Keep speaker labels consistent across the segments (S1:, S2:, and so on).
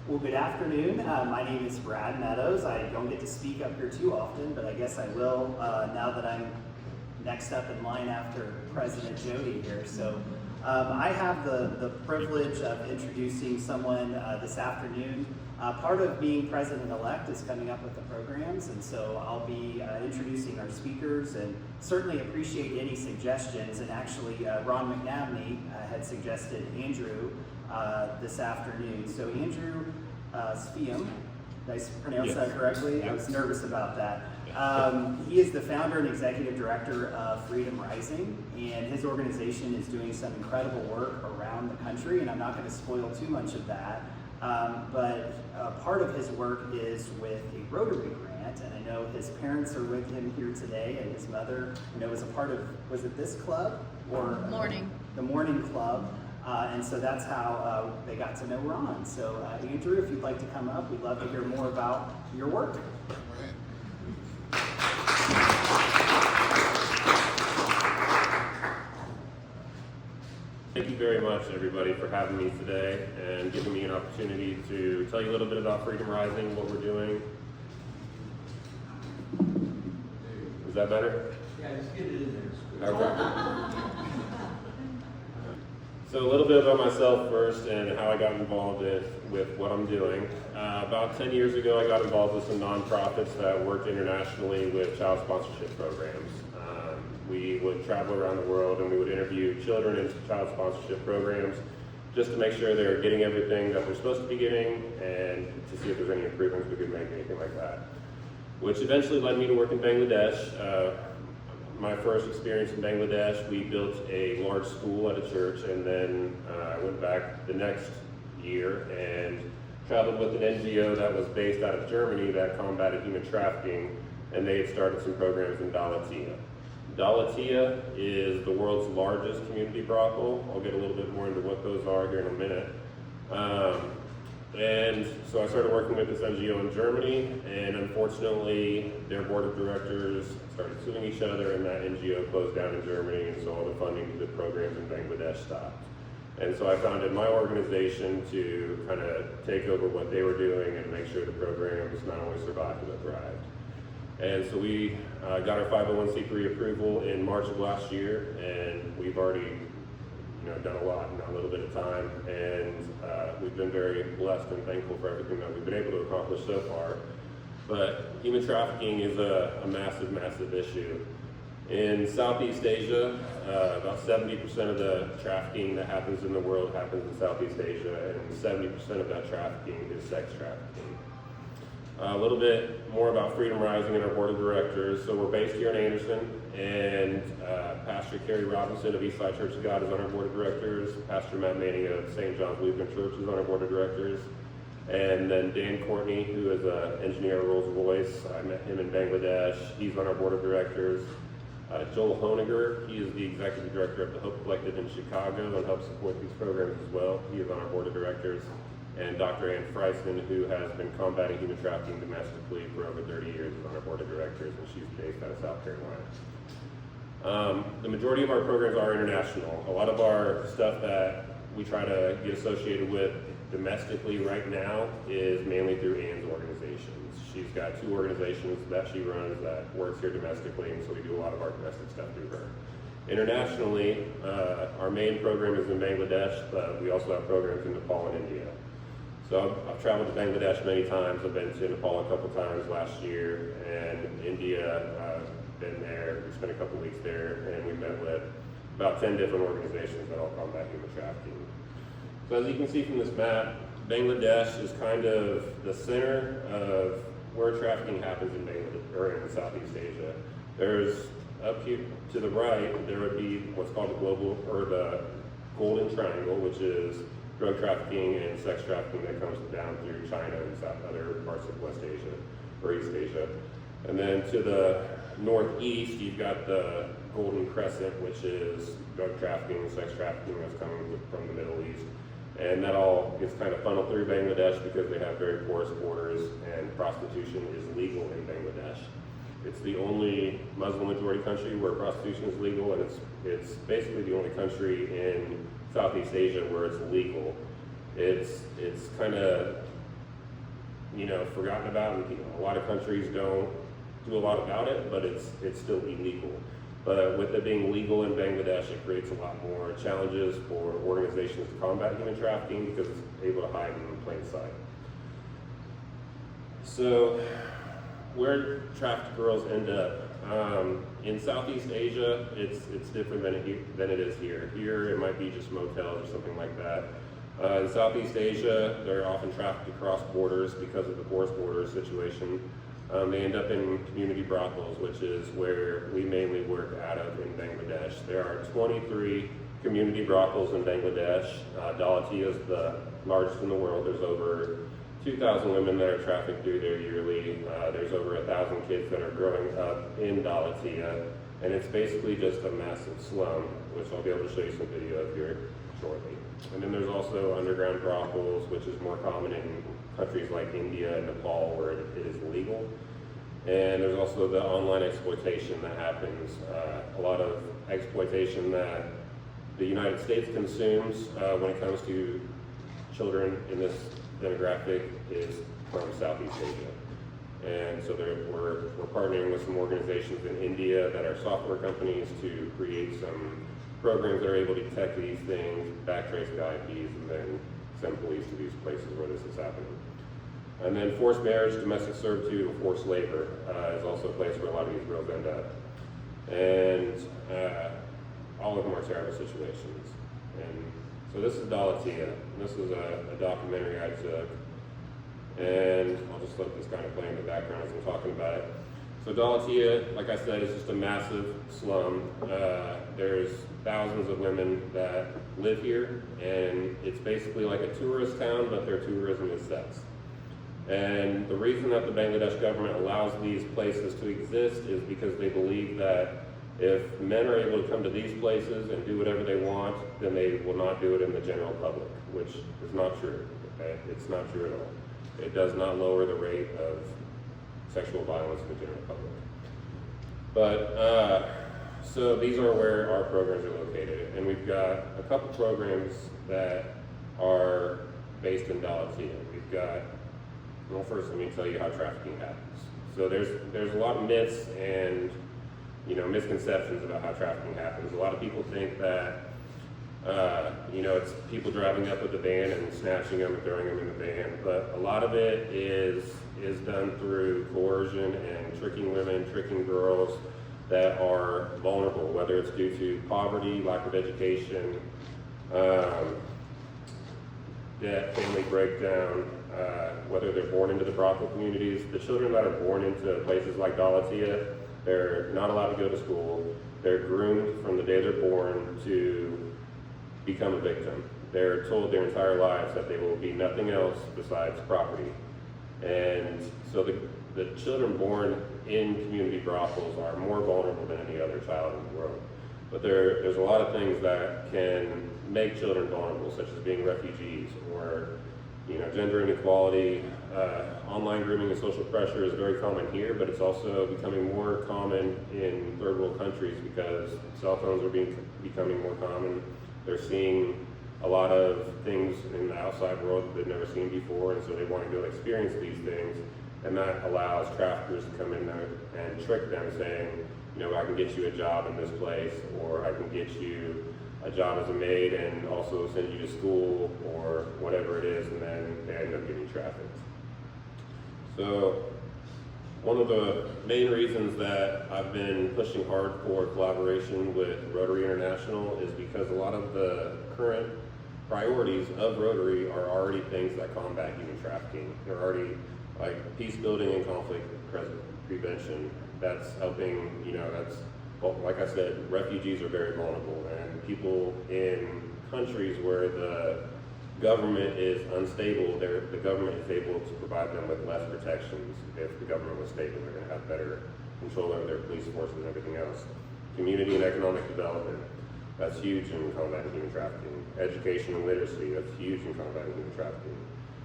S1: Well, good afternoon. My name is Brad Meadows. I don't get to speak up here too often, but I guess I will now that I'm next up in line after President Jody here. So I have the privilege of introducing someone this afternoon. Part of being president-elect is coming up with the programs, and so I'll be introducing our speakers and certainly appreciate any suggestions. And actually, Ron McNabney had suggested Andrew this afternoon. So Andrew Spium, did I pronounce that correctly? I was nervous about that. He is the founder and executive director of Freedom Rising, and his organization is doing some incredible work around the country, and I'm not going to spoil too much of that. But part of his work is with a Rotary grant, and I know his parents are with him here today, and his mother, was a part of, was it this club? Or the Morning Club. And so that's how they got to know Ron. So Andrew, if you'd like to come up, we'd love to hear more about your work.
S2: Thank you very much, everybody, for having me today and giving me an opportunity to tell you a little bit about Freedom Rising, what we're doing. Is that better?
S3: Yeah, just get it in there.
S2: Okay. So a little bit about myself first and how I got involved with what I'm doing. About 10 years ago, I got involved with some nonprofits that worked internationally with child sponsorship programs. We would travel around the world and we would interview children in child sponsorship programs just to make sure they're getting everything that they're supposed to be getting and to see if there's any improvements we could make, anything like that. Which eventually led me to work in Bangladesh. My first experience in Bangladesh, we built a large school at a church, and then I went back the next year and traveled with an NGO that was based out of Germany that combated human trafficking, and they had started some programs in Dalatia. Dalatia is the world's largest community brothel. I'll get a little bit more into what those are here in a minute. And so I started working with this NGO in Germany, and unfortunately their board of directors started suing each other, and that NGO closed down in Germany, and so all the funding to the programs in Bangladesh stopped. And so I founded my organization to kind of take over what they were doing and make sure the programs not only survived but thrived. And so we got our 501c3 approval in March of last year, and we've already done a lot in a little bit of time, and we've been very blessed and thankful for everything that we've been able to accomplish so far. But human trafficking is a massive, massive issue. In Southeast Asia, about 70% of the trafficking that happens in the world happens in Southeast Asia, and 70% of that trafficking is sex trafficking. A little bit more about Freedom Rising and our board of directors. So we're based here in Anderson, and Pastor Kerry Robinson of Eastside Church of God is on our board of directors. Pastor Matt Manning of St. John's Lutheran Church is on our board of directors. And then Dan Courtney, who is an engineer at Rolls-Royce. I met him in Bangladesh. He's on our board of directors. Joel Honiger, he is the executive director of the Hope Collective in Chicago and helps support these programs as well. He is on our board of directors. And Dr. Ann Freisman, who has been combating human trafficking domestically for over 30 years, is on our board of directors, and she's based out of South Carolina. The majority of our programs are international. A lot of our stuff that we try to get associated with domestically right now is mainly through Ann's organizations. She's got 2 organizations that she runs that works here domestically, and so we do a lot of our domestic stuff through her. Internationally, our main program is in Bangladesh, but we also have programs in Nepal and India. So I've traveled to Bangladesh many times. I've been to Nepal a couple times last year, and India, I've been there. We spent a couple weeks there, and we met with about 10 different organizations that all combat human trafficking. So as you can see from this map, Bangladesh is kind of the center of where trafficking happens in Bangladesh, or in Southeast Asia. There's up here to the right, there would be what's called the Golden Triangle, which is drug trafficking and sex trafficking that comes down through China and other parts of West Asia or East Asia. And then to the northeast, you've got the Golden Crescent, which is drug trafficking and sex trafficking that's coming from the Middle East. And that all gets kind of funneled through Bangladesh because they have very porous borders, and prostitution is legal in Bangladesh. It's the only Muslim majority country where prostitution is legal, and it's basically the only country in Southeast Asia where it's legal. It's kind of forgotten about, and a lot of countries don't do a lot about it, but it's still illegal. But with it being legal in Bangladesh, it creates a lot more challenges for organizations to combat human trafficking because it's able to hide in plain sight. So, where trafficked girls end up? In Southeast Asia, it's different than it is here. Here, it might be just motels or something like that. In Southeast Asia, they're often trafficked across borders because of the porous border situation. They end up in community brothels, which is where we mainly work out of in Bangladesh. There are 23 community brothels in Bangladesh. Dalatia is the largest in the world. There's over 2,000 women that are trafficked through there yearly. There's over 1,000 kids that are growing up in Dalatia, and it's basically just a massive slum, which I'll be able to show you some video of here shortly. And then there's also underground brothels, which is more common in countries like India and Nepal, where it is legal. And there's also the online exploitation that happens. A lot of exploitation that the United States consumes when it comes to children in this demographic is from Southeast Asia. And so we're partnering with some organizations in India that are software companies to create some programs that are able to detect these things, backtrace the IPs, and then send police to these places where this is happening. And then forced marriage, domestic servitude, and forced labor is also a place where a lot of these girls end up. And all of them are terrible situations. And so this is Dalatia. This is a documentary I took. And I'll just let this kind of play in the background as I'm talking about it. So Dalatia, like I said, is just a massive slum. There's thousands of women that live here, and it's basically like a tourist town, but their tourism is sex. And the reason that the Bangladesh government allows these places to exist is because they believe that if men are able to come to these places and do whatever they want, then they will not do it in the general public, which is not true. Okay? It's not true at all. It does not lower the rate of sexual violence in the general public. But, so these are where our programs are located. And we've got a couple programs that are based in Dalatia. We've got, well, first let me tell you how trafficking happens. So there's a lot of myths and misconceptions about how trafficking happens. A lot of people think that it's people driving up with a van and snatching them and throwing them in the van, but a lot of it is done through coercion and tricking women, tricking girls that are vulnerable, whether it's due to poverty, lack of education, debt, family breakdown, whether they're born into the brothel communities. The children that are born into places like Dalatia, they're not allowed to go to school. They're groomed from the day they're born to become a victim. They're told their entire lives that they will be nothing else besides property. And so the children born in community brothels are more vulnerable than any other child in the world. But there's a lot of things that can make children vulnerable, such as being refugees or gender inequality. Online grooming and social pressure is very common here, but it's also becoming more common in third world countries because cell phones are becoming more common. They're seeing a lot of things in the outside world that they've never seen before, and so they want to go experience these things, and that allows traffickers to come in there and trick them, saying, I can get you a job in this place, or I can get you a job as a maid and also send you to school, or whatever it is, and then they end up getting trafficked. So one of the main reasons that I've been pushing hard for collaboration with Rotary International is because a lot of the current priorities of Rotary are already things that combat human trafficking. They're already like peace building and conflict prevention. That's helping, like I said, refugees are very vulnerable, and people in countries where the government is unstable, the government is able to provide them with less protections. If the government was stable, they're going to have better control over their police forces and everything else. Community and economic development, that's huge in combating human trafficking. Education and literacy, that's huge in combating human trafficking.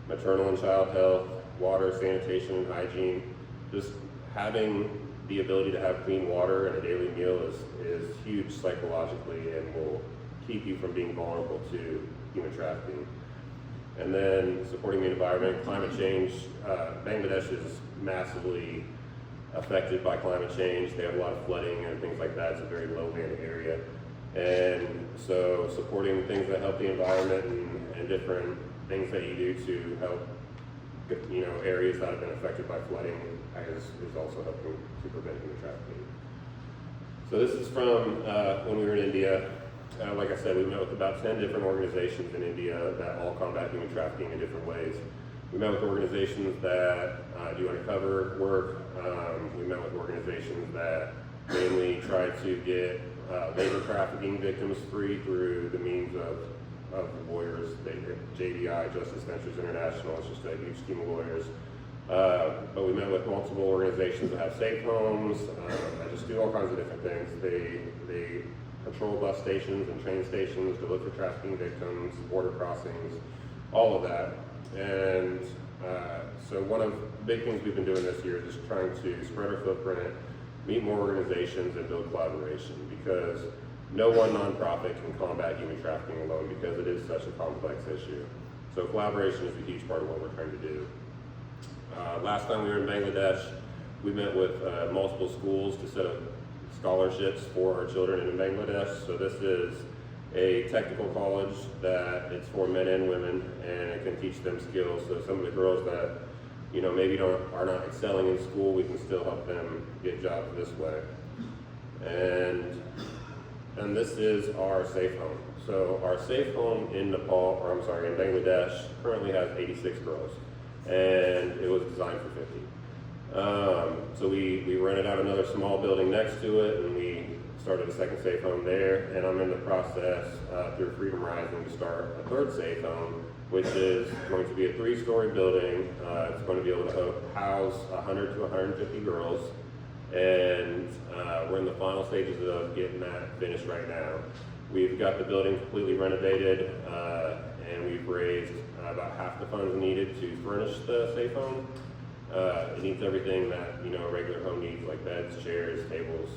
S2: Maternal and child health, water, sanitation, and hygiene. Just having the ability to have clean water and a daily meal is huge psychologically and will keep you from being vulnerable to human trafficking. And then supporting the environment, climate change. Bangladesh is massively affected by climate change. They have a lot of flooding and things like that. It's a very lowland area. And so supporting things that help the environment and different things that you do to help, areas that have been affected by flooding is also helping to prevent human trafficking. So this is from when we were in India. Like I said, we met with about 10 different organizations in India that all combat human trafficking in different ways. We met with organizations that do undercover work. We met with organizations that mainly try to get labor trafficking victims free through the means of lawyers. JDI, Justice Ventures International, it's just a huge team of lawyers. But we met with multiple organizations that have safe homes, that just do all kinds of different things. They patrol bus stations and train stations to look for trafficking victims, border crossings, all of that. And so one of the big things we've been doing this year is just trying to spread our footprint, meet more organizations, and build collaboration, because no one nonprofit can combat human trafficking alone because it is such a complex issue. So collaboration is a huge part of what we're trying to do. Last time we were in Bangladesh, we met with multiple schools to set up scholarships for our children in Bangladesh. So this is a technical college that it's for men and women, and it can teach them skills. So some of the girls that maybe are not excelling in school, we can still help them get jobs this way. And this is our safe home. So our safe home in in Bangladesh currently has 86 girls, and it was designed for 50. So we rented out another small building next to it, and we started a second safe home there. And I'm in the process through Freedom Rising to start a third safe home, which is going to be a 3-story building. It's going to be able to house 100 to 150 girls. And we're in the final stages of getting that finished right now. We've got the building completely renovated, and we've raised about half the funds needed to furnish the safe home. It needs everything that a regular home needs, like beds, chairs, tables,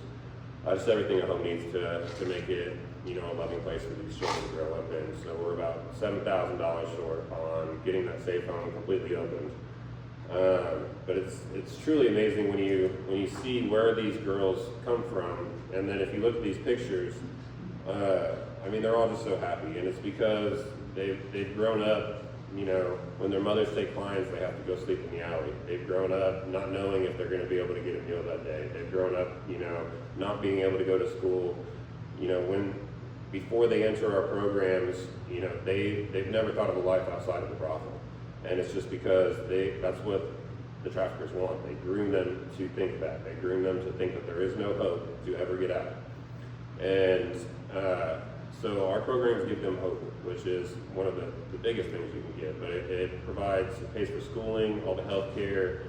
S2: just everything a home needs to make it a loving place for these children to grow up in. So we're about $7,000 short on getting that safe home completely opened. But it's truly amazing when you see where these girls come from, and then if you look at these pictures, they're all just so happy, and it's because they've grown up. When their mothers take clients, they have to go sleep in the alley. They've grown up not knowing if they're going to be able to get a meal that day. They've grown up, not being able to go to school. Before they enter our programs, they've never thought of a life outside of the brothel. And it's just because that's what the traffickers want. They groom them to think that. They groom them to think that there is no hope to ever get out. And so our programs give them hope, which is one of the biggest things you can get. But it pays for schooling, all the health care,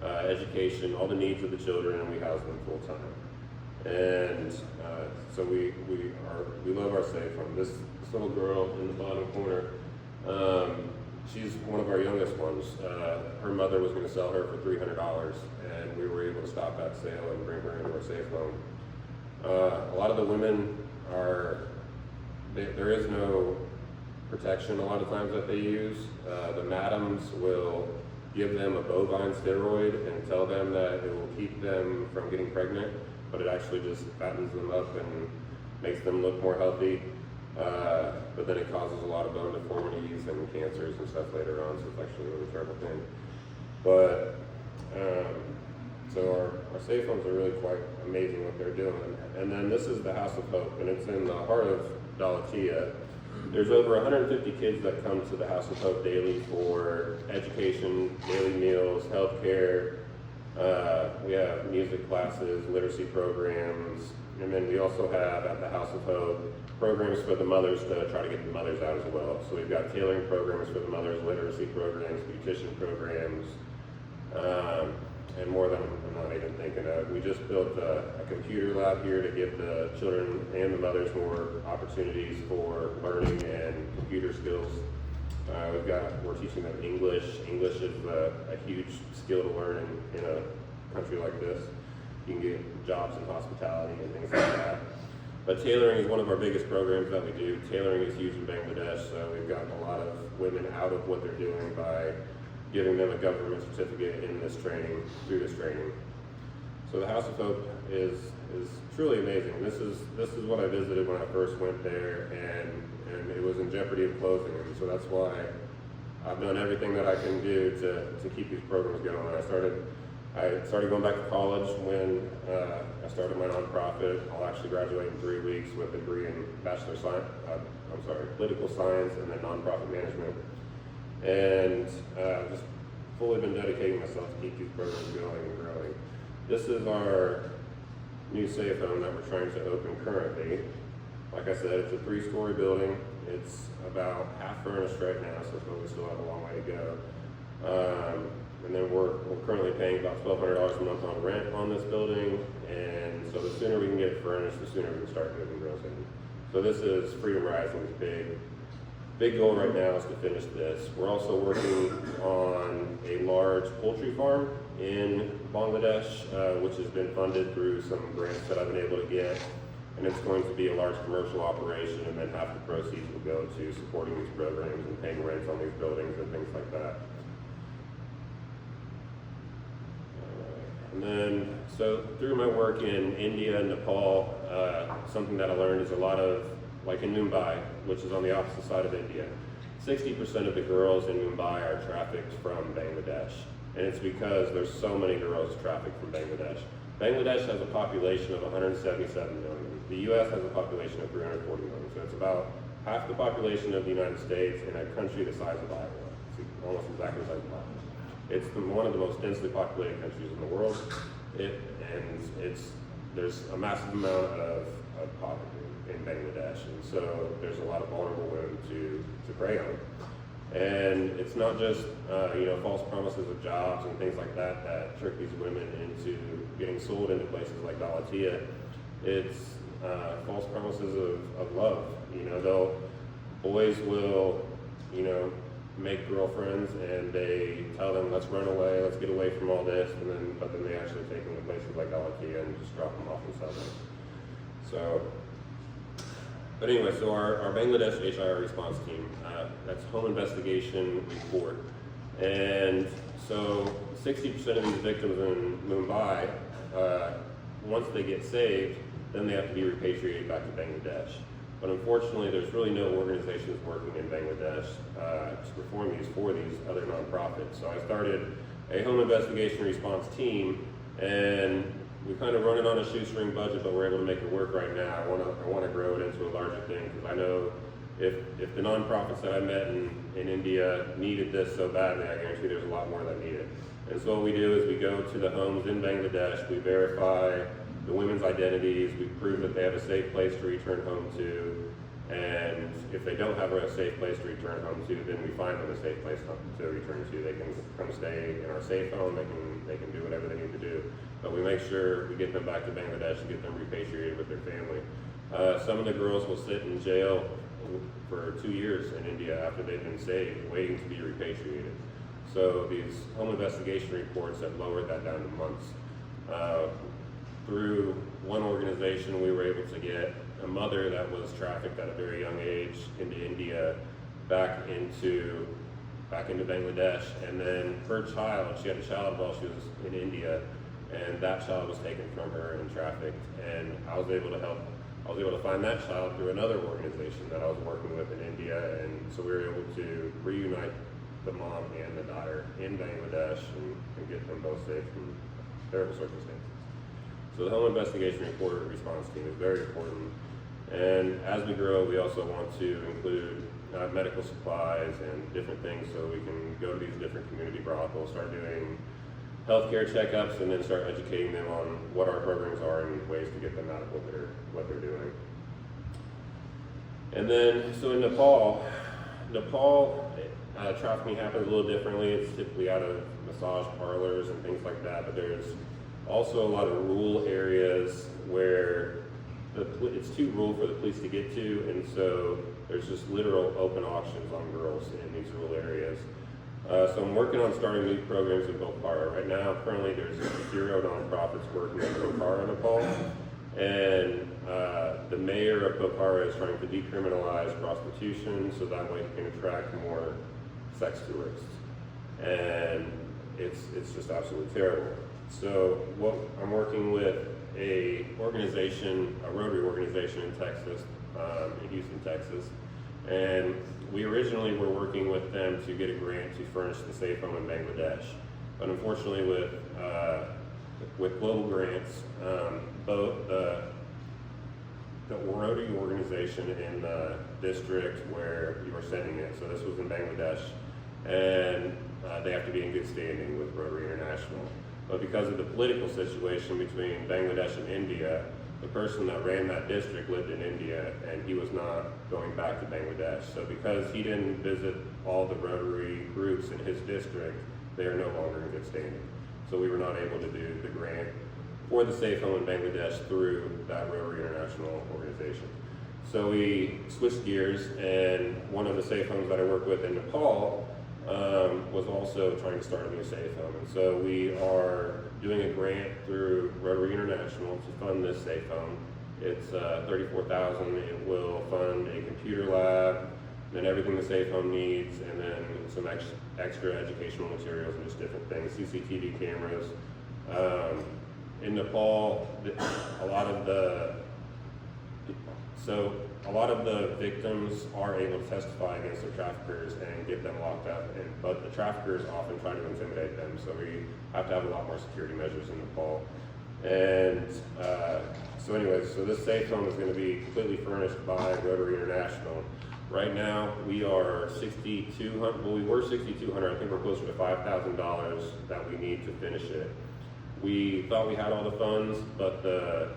S2: education, all the needs of the children, and we house them full time. And so we love our safe home. This little girl in the bottom corner, she's one of our youngest ones. Her mother was going to sell her for $300, and we were able to stop that sale and bring her into our safe home. A lot of the women there is no protection a lot of times that they use. The madams will give them a bovine steroid and tell them that it will keep them from getting pregnant, but it actually just fattens them up and makes them look more healthy. But then it causes a lot of bone deformities and cancers and stuff later on, so it's actually a really terrible thing. But so our safe homes are really quite amazing what they're doing. And then this is the House of Hope, and it's in the heart of Dalatia. There's over 150 kids that come to the House of Hope daily for education, daily meals, health care. We have music classes, literacy programs, and then we also have at the House of Hope programs for the mothers to try to get the mothers out as well. So we've got tailoring programs for the mothers, literacy programs, beautician programs, and more than I'm not even thinking of. We just built a computer lab here to give the children and the mothers more opportunities for learning and computer skills. We're teaching them English. English is a huge skill to learn in a country like this. You can get jobs in hospitality and things like that. But tailoring is one of our biggest programs that we do. Tailoring is huge in Bangladesh, so we've gotten a lot of women out of what they're doing by giving them a government certificate in this training, through this training. So the House of Hope is truly amazing. This is what I visited when I first went there, and it was in jeopardy of closing. And so that's why I've done everything that I can do to keep these programs going. I started going back to college when I started my nonprofit. I'll actually graduate in 3 weeks with a degree in political science and then nonprofit management. And just fully been dedicating myself to keep these programs going and growing. This is our new safe home that we're trying to open currently. Like I said, it's a 3-story building. It's about half furnished right now, so we still have a long way to go. And then we're currently paying about $1,200 a month on rent on this building, and so the sooner we can get it furnished, the sooner we can start moving girls in. So this is Freedom Rising's big goal right now is to finish this. We're also working on a large poultry farm in Bangladesh, which has been funded through some grants that I've been able to get. And it's going to be a large commercial operation, and then half the proceeds will go to supporting these programs and paying rents on these buildings and things like that. And then, so through my work in India and Nepal, something that I learned is a lot of, like in Mumbai, which is on the opposite side of India, 60% of the girls in Mumbai are trafficked from Bangladesh. And it's because there's so many girls trafficked from Bangladesh. Bangladesh has a population of 177 million. The U.S. has a population of 340 million. So it's about half the population of the United States in a country the size of Iowa. It's almost exactly the size of Iowa. It's one of the most densely populated countries in the world. There's a massive amount of poverty in Bangladesh, and so there's a lot of vulnerable women to prey on. And it's not just false promises of jobs and things like that that trick these women into getting sold into places like Galatia. It's false promises of love. Boys will make girlfriends and they tell them, let's run away, let's get away from all this, but then they actually take them to places like Galatia and just drop them off and sell them. But anyway, so our Bangladesh HIR response team, that's home investigation report. And so 60% of these victims in Mumbai, once they get saved, then they have to be repatriated back to Bangladesh. But unfortunately, there's really no organizations working in Bangladesh to perform these for these other nonprofits. So I started a home investigation response team, and we kind of run it on a shoestring budget, but we're able to make it work right now. I want to grow it into a larger thing, because I know if the nonprofits that I met in India needed this so badly, I guarantee there's a lot more that need it. And so what we do is we go to the homes in Bangladesh, we verify the women's identities, we prove that they have a safe place to return home to, and if they don't have a safe place to return home to, then we find them a safe place to return to. They can come stay in our safe home, they can do whatever they need to do, but we make sure we get them back to Bangladesh and get them repatriated with their family. Some of the girls will sit in jail for 2 years in India after they've been saved, waiting to be repatriated. So these home investigation reports have lowered that down to months. Through one organization, we were able to get a mother that was trafficked at a very young age into India back into Bangladesh, and then her child, she had a child while she was in India, and that child was taken from her and trafficked, and I was able to find that child through another organization that I was working with in India, and so we were able to reunite the mom and the daughter in Bangladesh and get them both safe from terrible circumstances. So the home investigation report response team is very important. And as we grow, we also want to include medical supplies and different things so we can go to these different community brothels, start doing healthcare checkups, and then start educating them on what our programs are and ways to get them out of what they're doing. And then, so in Nepal, trafficking happens a little differently. It's typically out of massage parlors and things like that, but there's also a lot of rural areas where it's too rural for the police to get to, and so there's just literal open auctions on girls in these rural areas. So I'm working on starting new programs in Pokhara. Right now, currently there's 0 nonprofits working in Pokhara, Nepal, And the mayor of Bocara is trying to decriminalize prostitution so that way he can attract more sex tourists. And it's just absolutely terrible. So what I'm working with a organization, a Rotary organization in Texas, in Houston, Texas, and we originally were working with them to get a grant to furnish the safe home in Bangladesh. But unfortunately with global grants, both the Rotary organization in the district where you were sending it, so this was in Bangladesh, and they have to be in good standing with Rotary International. But because of the political situation between Bangladesh and India, the person that ran that district lived in India and he was not going back to Bangladesh. So because he didn't visit all the Rotary groups in his district, they are no longer in good standing. So we were not able to do the grant for the safe home in Bangladesh through that Rotary International organization. So we switched gears, and one of the safe homes that I work with in Nepal was also trying to start a new safe home. And so we are doing a grant through Rotary International to fund this safe home. It's $34,000. It will fund a computer lab, then everything the safe home needs, and then some extra educational materials and just different things, CCTV cameras. In Nepal, a lot of the victims are able to testify against their traffickers and get them locked up, but the traffickers often try to intimidate them, so we have to have a lot more security measures in Nepal. And so anyways, so this safe home is going to be completely furnished by Rotary International. Right now, we are $6,200, well, we were $6,200, I think we're closer to $5,000 that we need to finish it. We thought we had all the funds, but the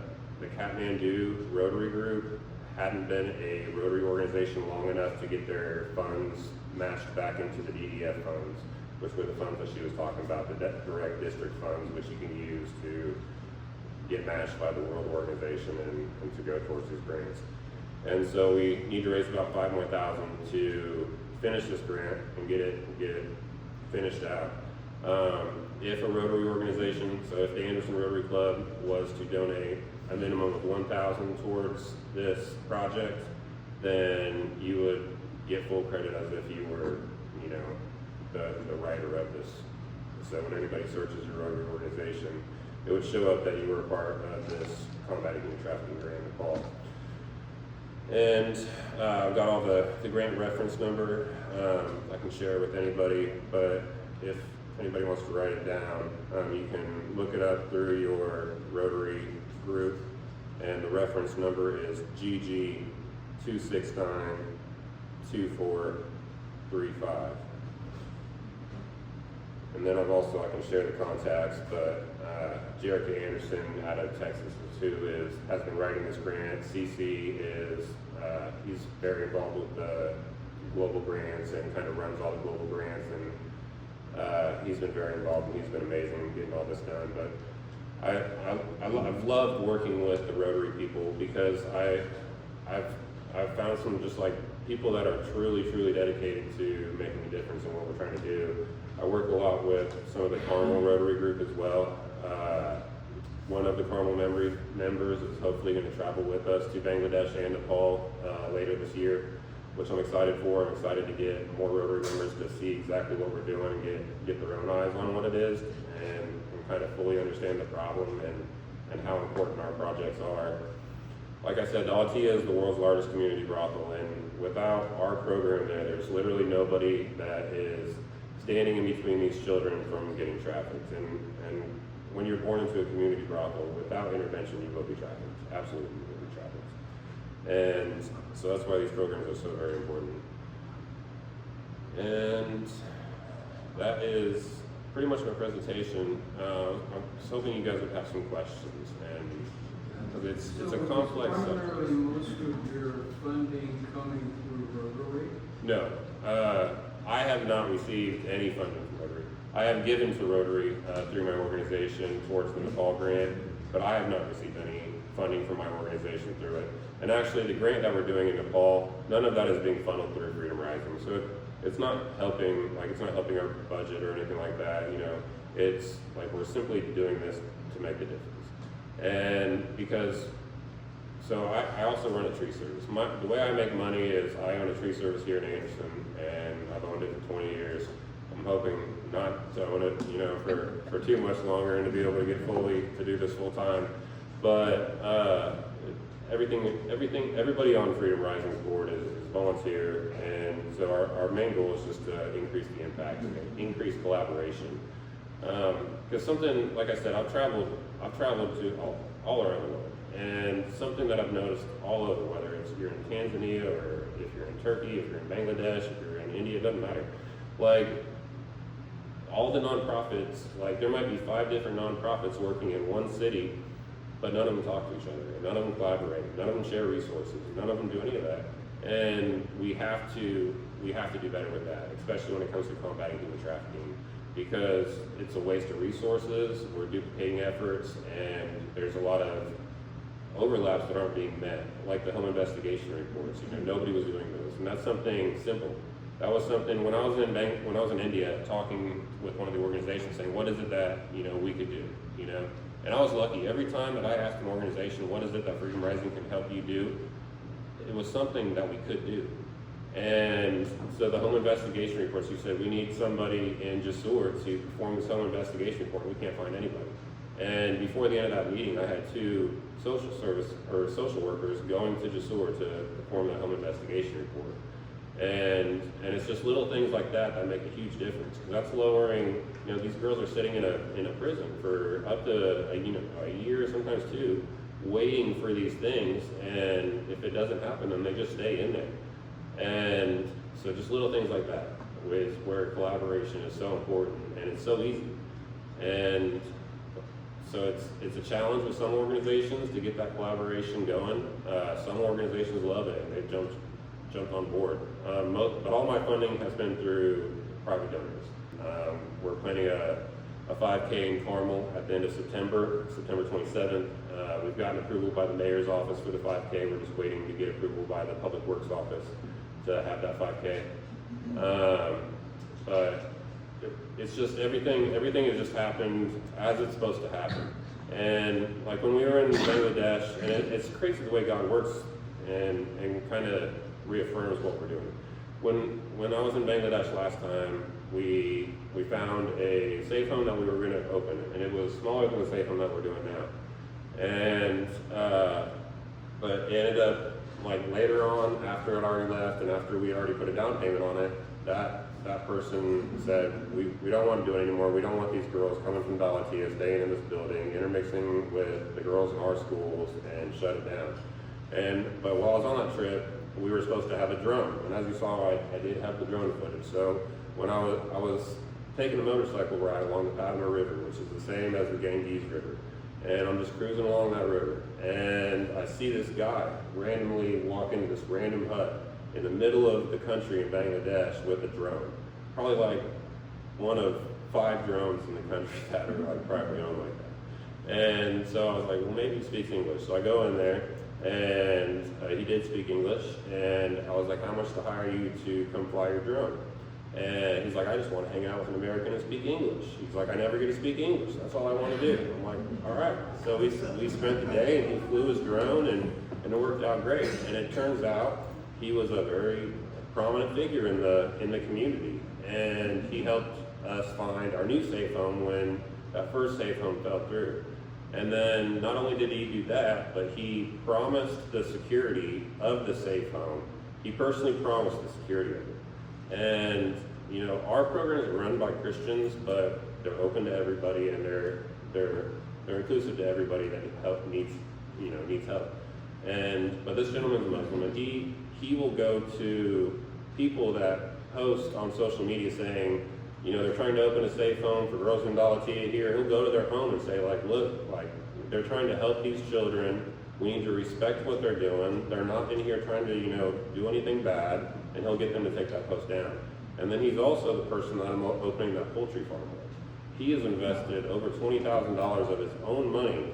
S2: Kathmandu Rotary Group hadn't been a Rotary organization long enough to get their funds matched back into the DEF funds, which were the funds that she was talking about, the direct district funds, which you can use to get matched by the World Organization and to go towards these grants. And so we need to raise about $5,000 more to finish this grant and get it finished out. If a Rotary organization, so if the Anderson Rotary Club was to donate a minimum of $1,000 towards this project, then you would get full credit as if you were, the writer of this. So when anybody searches your Rotary organization, it would show up that you were a part of this combating human trafficking grant in Nepal. And I've got all the grant reference number. I can share it with anybody, but if anybody wants to write it down, you can look it up through your Rotary group, and the reference number is GG2692435. And then I can share the contacts, but Jerica Anderson out of Texas too has been writing this grant. CC is, he's very involved with the global grants and kind of runs all the global grants, and he's been very involved and he's been amazing in getting all this done. But I've loved working with the Rotary people because I've found some just like people that are truly dedicated to making a difference in what we're trying to do. I work a lot with some of the Carmel Rotary group as well. One of the Carmel members is hopefully going to travel with us to Bangladesh and Nepal later this year, which I'm excited for. I'm excited to get more Rotary members to see exactly what we're doing and get their own eyes on what it is and kind of fully understand the problem and how important our projects are. Like I said, the Altia is the world's largest community brothel, and without our program there's literally nobody that is standing in between these children from getting trafficked. And when you're born into a community brothel, without intervention, you will be trafficked. Absolutely, you will be trafficked. And so that's why these programs are so very important. And that is pretty much my presentation. I'm just hoping you guys would have some questions. And it's a complex subject.
S3: Primarily, most of your funding coming through Rotary?
S2: No, I have not received any funding from Rotary. I have given to Rotary through my organization towards the Nepal grant, but I have not received any funding from my organization through it. And actually, the grant that we're doing in Nepal, none of that is being funneled through Freedom Rising. So it's not helping. It's not helping our budget or anything like that. It's like we're simply doing this to make a difference. And because So I also run a tree service. The way I make money is I own a tree service here in Anderson, and I've owned it for 20 years. I'm hoping not to own it, for too much longer and to be able to get to do this full time. But everybody on Freedom Rising's board is volunteer, and so our main goal is just to increase the impact and increase collaboration. Because something, like I said, I've traveled to all around the world, and something that I've noticed all over, whether it's you're in Tanzania or if you're in Turkey, if you're in Bangladesh, if you're in India, it doesn't matter. Like, all the nonprofits, like there might be 5 different nonprofits working in one city, but none of them talk to each other, none of them collaborate, none of them share resources, none of them do any of that. And we have to do better with that, especially when it comes to combating human trafficking, because it's a waste of resources, we're duplicating efforts, and there's a lot of overlaps that aren't being met, like the home investigation reports. Nobody was doing those, and that's something simple. That was something when I was in India, talking with one of the organizations, saying, what is it that we could do, And I was lucky. Every time that I asked an organization, what is it that Freedom Rising can help you do, it was something that we could do. And so the home investigation reports, you said we need somebody in Jasur to perform this home investigation report. We can't find anybody. And before the end of that meeting, I had 2 social workers going to Jasur to perform that home investigation report. And it's just little things like that that make a huge difference, because that's lowering. These girls are sitting in a prison for up to a year, sometimes 2, waiting for these things, and if it doesn't happen, then they just stay in there. And so just little things like that is where collaboration is so important, and it's so easy. And so it's a challenge with some organizations to get that collaboration going. Some organizations love it, and they've jumped on board. But all my funding has been through private donors. We're planning a 5K in Carmel at the end of September 27th. We've gotten approval by the mayor's office for the 5K. We're just waiting to get approval by the public works office to have that 5K. But it's just everything has just happened as it's supposed to happen. And like when we were in Bangladesh, and it's crazy the way God works and kind of reaffirms what we're doing. When I was in Bangladesh last time, we found a safe home that we were going to open, and it was smaller than the safe home that we're doing now. And but it ended up, like later on, after it already left and after we already put a down payment on it, that person said, we don't want to do it anymore. We don't want these girls coming from Dalatia, staying in this building, intermixing with the girls in our schools, and shut it down. But while I was on that trip, we were supposed to have a drone, and as you saw, I did have the drone footage. So when I was taking a motorcycle ride along the Padma River, which is the same as the Ganges River, and I'm just cruising along that river, and I see this guy randomly walk into this random hut in the middle of the country in Bangladesh with a drone, probably like one of 5 drones in the country that are like privately owned like that. And so I was like, well, maybe he speaks English. So I go in there, and he did speak English, and I was like, how much to hire you to come fly your drone? And he's like, I just want to hang out with an American and speak English. He's like, I never get to speak English. That's all I want to do. I'm like, all right. So we spent the day, and he flew his drone, and it worked out great. And it turns out he was a very prominent figure in the community, and he helped us find our new safe home when that first safe home fell through. And then not only did he do that, but he promised the security of the safe home. He personally promised the security of it. And our programs are run by Christians, but they're open to everybody, and they're inclusive to everybody that needs help. But this gentleman's Muslim, and he will go to people that post on social media saying, they're trying to open a safe home for girls in Dalatia here. He'll go to their home and say, look, they're trying to help these children. We need to respect what they're doing. They're not in here trying to, do anything bad, and he'll get them to take that post down. And then he's also the person that I'm opening that poultry farm with. He has invested over $20,000 of his own money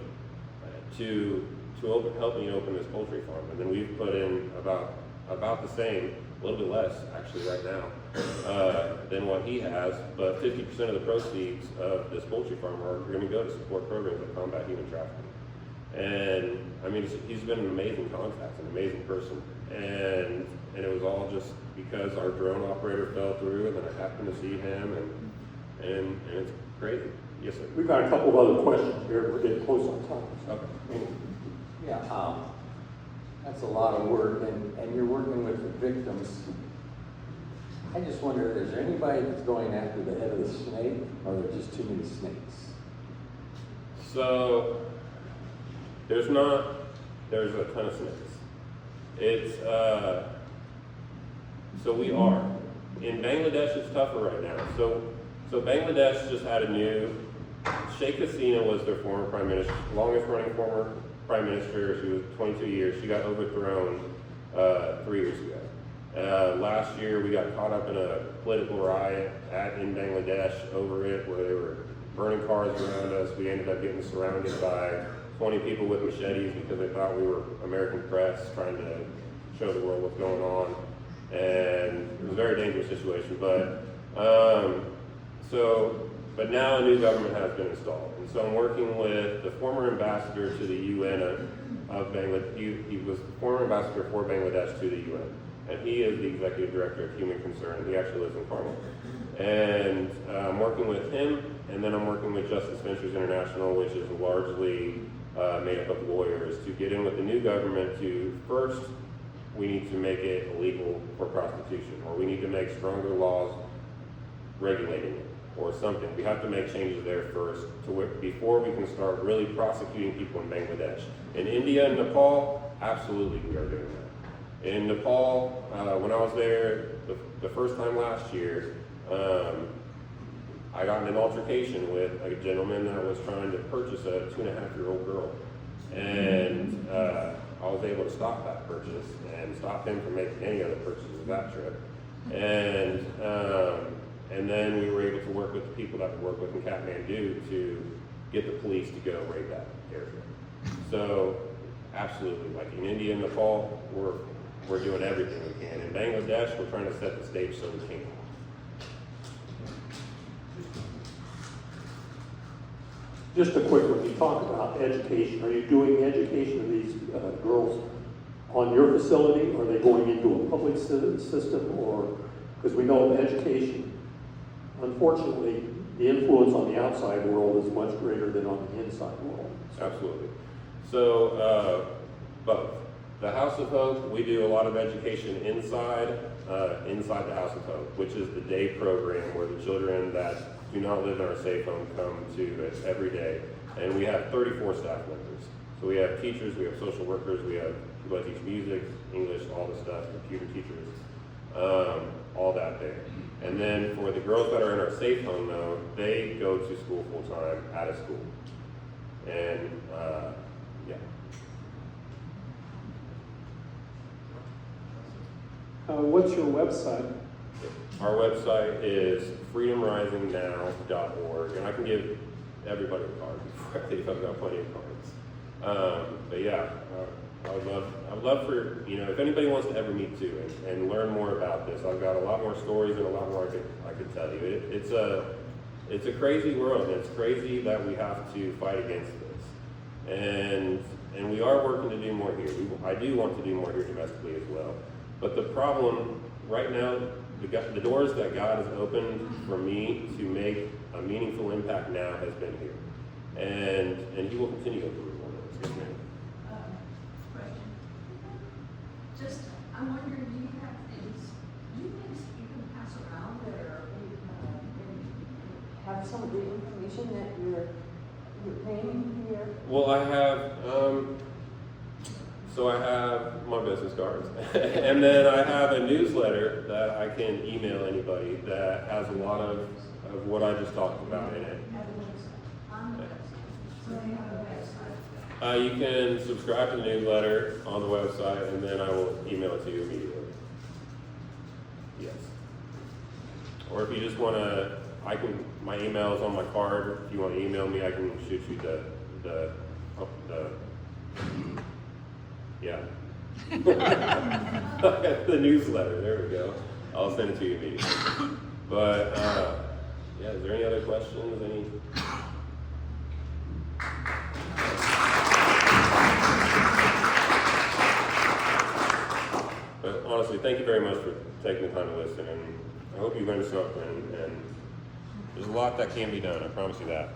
S2: to help me open this poultry farm. And then we've put in about the same, a little bit less actually right now, than what he has, but 50% of the proceeds of this poultry farm are going to go to support programs that combat human trafficking. And I mean, he's been an amazing contact, an amazing person. And it was all just because our drone operator fell through, and then I happened to see him, and it's crazy. Yes, sir.
S4: We've got a couple of other questions here. We're getting close on time.
S2: Okay.
S5: Yeah, that's a lot of work, and you're working with the victims. I just wonder, is there anybody that's going after the head of the snake, or are there just too many snakes?
S2: So, there's a ton of snakes. It's, so we are. In Bangladesh, it's tougher right now. So Bangladesh just had a new, Sheikh Hasina was their former prime minister, longest running former prime minister. She was 22 years. She got overthrown 3 years ago. Last year, we got caught up in a political riot in Bangladesh over it, where they were burning cars around us. We ended up getting surrounded by 20 people with machetes because they thought we were American press trying to show the world what's going on. And it was a very dangerous situation. But now a new government has been installed. And so I'm working with the former ambassador to the UN of Bangladesh. He was the former ambassador for Bangladesh to the UN. And he is the executive director of Human Concern. He actually lives in Carmel. And I'm working with him, and then I'm working with Justice Ventures International, which is largely made up of lawyers, to get in with the new government to first, we need to make it illegal for prostitution, or we need to make stronger laws regulating it, or something. We have to make changes there first before we can start really prosecuting people in Bangladesh. In India and Nepal, absolutely we are doing that. In Nepal, when I was there the first time last year, I got in an altercation with a gentleman that was trying to purchase a 2.5-year-old girl. And I was able to stop that purchase and stop him from making any other purchases of that trip. And then we were able to work with the people that we work with in Kathmandu to get the police to go raid that area. So absolutely, like in India and Nepal, we're doing everything we can. In Bangladesh, we're trying to set the stage so we can.
S4: Just a quick one. You talk about education. Are you doing education of these girls on your facility? Or are they going into a public system? Or because we know education, unfortunately, the influence on the outside world is much greater than on the inside world.
S2: Absolutely. So both. The House of Hope, we do a lot of education inside the House of Hope, which is the day program where the children that do not live in our safe home come to it every day. And we have 34 staff members. So we have teachers, we have social workers, we have people that teach music, English, all the stuff, computer teachers, all that there. And then for the girls that are in our safe home though, they go to school full time at a school. And yeah.
S4: What's your website?
S2: Our website is freedomrisingnow.org, and I can give everybody a card before I leave. I've got plenty of cards. But yeah, I would love for, if anybody wants to ever meet too and learn more about this. I've got a lot more stories and a lot more I could tell you. It's a crazy world, and it's crazy that we have to fight against this. And we are working to do more here. I do want to do more here domestically as well. But the problem right now, the doors that God has opened for me to make a meaningful impact now has been here. And he will continue to open more doors. Yes, ma'am.
S6: Just, I'm wondering, do you have things you can pass around that are, have some of the information that you're paying here?
S2: Well, I have, so I have my business cards, and then I have a newsletter that I can email anybody that has a lot of what I just talked about in it. You can subscribe to the newsletter on the website, and then I will email it to you immediately. Yes. Or if you just want to, my email is on my card. If you want to email me, I can shoot you the newsletter. There we go. I'll send it to you immediately. But yeah, is there any other questions? thank you very much for taking the time to listen, and I hope you learned something, and there's a lot that can be done, I promise you that.